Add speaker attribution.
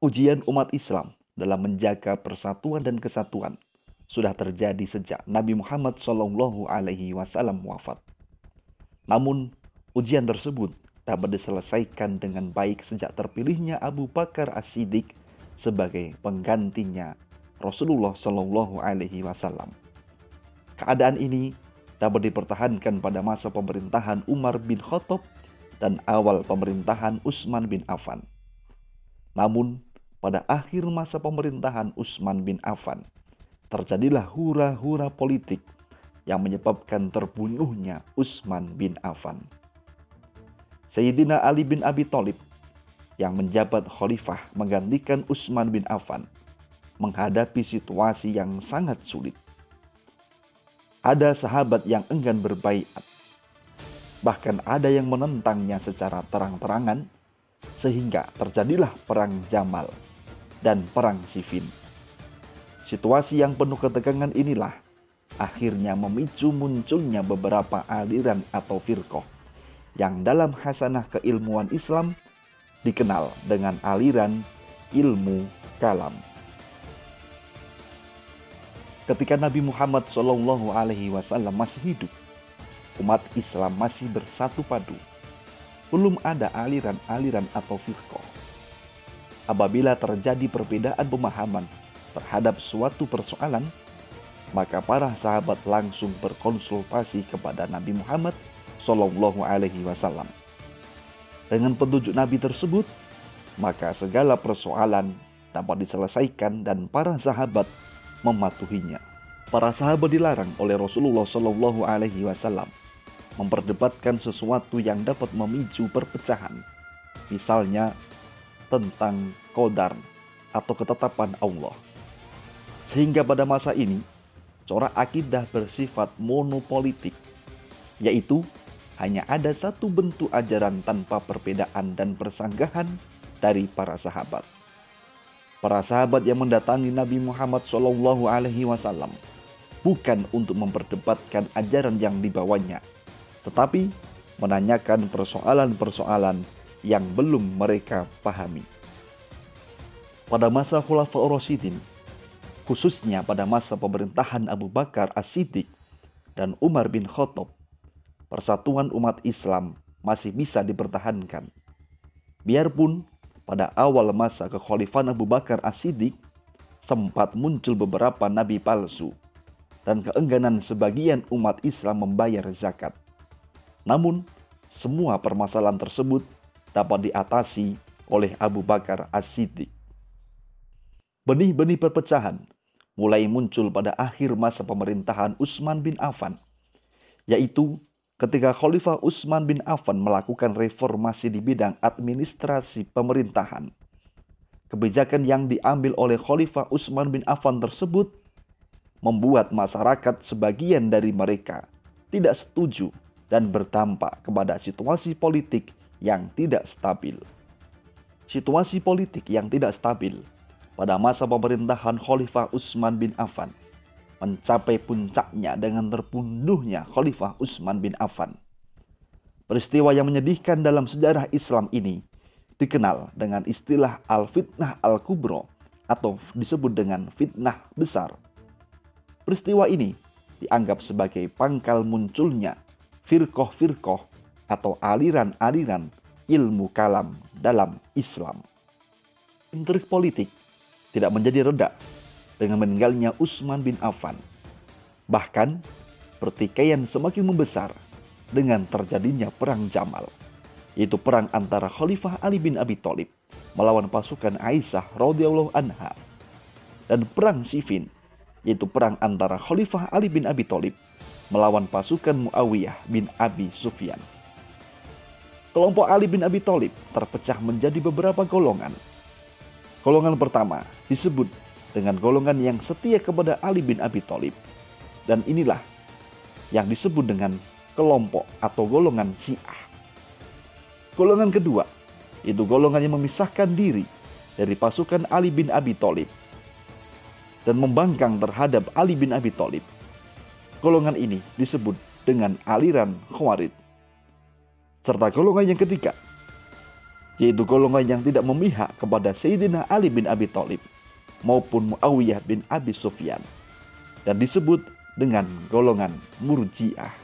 Speaker 1: Ujian umat Islam dalam menjaga persatuan dan kesatuan sudah terjadi sejak Nabi Muhammad SAW wafat. Namun, ujian tersebut dapat diselesaikan dengan baik sejak terpilihnya Abu Bakar As-Siddiq sebagai penggantinya Rasulullah SAW. Keadaan ini dapat dipertahankan pada masa pemerintahan Umar bin Khattab dan awal pemerintahan Utsman bin Affan. Namun, pada akhir masa pemerintahan Utsman bin Affan, terjadilah hura-hura politik yang menyebabkan terbunuhnya Utsman bin Affan. Sayyidina Ali bin Abi Thalib yang menjabat khalifah menggantikan Utsman bin Affan menghadapi situasi yang sangat sulit. Ada sahabat yang enggan berbaiat, bahkan ada yang menentangnya secara terang-terangan, sehingga terjadilah perang Jamal dan perang Siffin. Situasi yang penuh ketegangan inilah akhirnya memicu munculnya beberapa aliran atau firqah yang dalam khasanah keilmuan Islam dikenal dengan aliran ilmu kalam. Ketika Nabi Muhammad SAW masih hidup, umat Islam masih bersatu padu. Belum ada aliran-aliran atau firqah. Apabila terjadi perbedaan pemahaman terhadap suatu persoalan, maka para sahabat langsung berkonsultasi kepada Nabi Muhammad SAW. Dengan petunjuk Nabi tersebut, maka segala persoalan dapat diselesaikan dan para sahabat mematuhinya. Para sahabat dilarang oleh Rasulullah SAW memperdebatkan sesuatu yang dapat memicu perpecahan, misalnya tentang qadar atau ketetapan Allah. Sehingga pada masa ini, corak akidah bersifat monopolitik, yaitu hanya ada satu bentuk ajaran tanpa perbedaan dan persanggahan dari para sahabat. Para sahabat yang mendatangi Nabi Muhammad SAW bukan untuk memperdebatkan ajaran yang dibawanya, tetapi menanyakan persoalan-persoalan yang belum mereka pahami. Pada masa Khulafaur Rasyidin, khususnya pada masa pemerintahan Abu Bakar As-Siddiq dan Umar bin Khattab, persatuan umat Islam masih bisa dipertahankan. Biarpun pada awal masa kekhalifahan Abu Bakar As-Siddiq sempat muncul beberapa nabi palsu dan keengganan sebagian umat Islam membayar zakat. Namun, semua permasalahan tersebut dapat diatasi oleh Abu Bakar As-Siddiq. Benih-benih perpecahan mulai muncul pada akhir masa pemerintahan Utsman bin Affan, yaitu ketika Khalifah Utsman bin Affan melakukan reformasi di bidang administrasi pemerintahan. Kebijakan yang diambil oleh Khalifah Utsman bin Affan tersebut membuat masyarakat sebagian dari mereka tidak setuju dan berdampak kepada situasi politik yang tidak stabil. Situasi politik yang tidak stabil pada masa pemerintahan Khalifah Utsman bin Affan mencapai puncaknya dengan terbunuhnya Khalifah Utsman bin Affan. Peristiwa yang menyedihkan dalam sejarah Islam ini dikenal dengan istilah Al-Fitnah Al-Kubra atau disebut dengan fitnah besar. Peristiwa ini dianggap sebagai pangkal munculnya firqah-firqah atau aliran-aliran ilmu kalam dalam Islam. Intrik politik tidak menjadi reda dengan meninggalnya Utsman bin Affan. Bahkan, pertikaian semakin membesar dengan terjadinya perang Jamal, yaitu perang antara Khalifah Ali bin Abi Thalib melawan pasukan Aisyah radhiyallahu anha, dan perang Siffin, yaitu perang antara Khalifah Ali bin Abi Thalib melawan pasukan Muawiyah bin Abi Sufyan. Kelompok Ali bin Abi Thalib terpecah menjadi beberapa golongan. Golongan pertama disebut dengan golongan yang setia kepada Ali bin Abi Thalib, dan inilah yang disebut dengan kelompok atau golongan Syiah. Golongan kedua itu golongan yang memisahkan diri dari pasukan Ali bin Abi Thalib dan membangkang terhadap Ali bin Abi Thalib. Golongan ini disebut dengan aliran Khawarij. Serta golongan yang ketiga, yaitu golongan yang tidak memihak kepada Sayyidina Ali bin Abi Thalib maupun Muawiyah bin Abi Sufyan, dan disebut dengan golongan Murji'ah.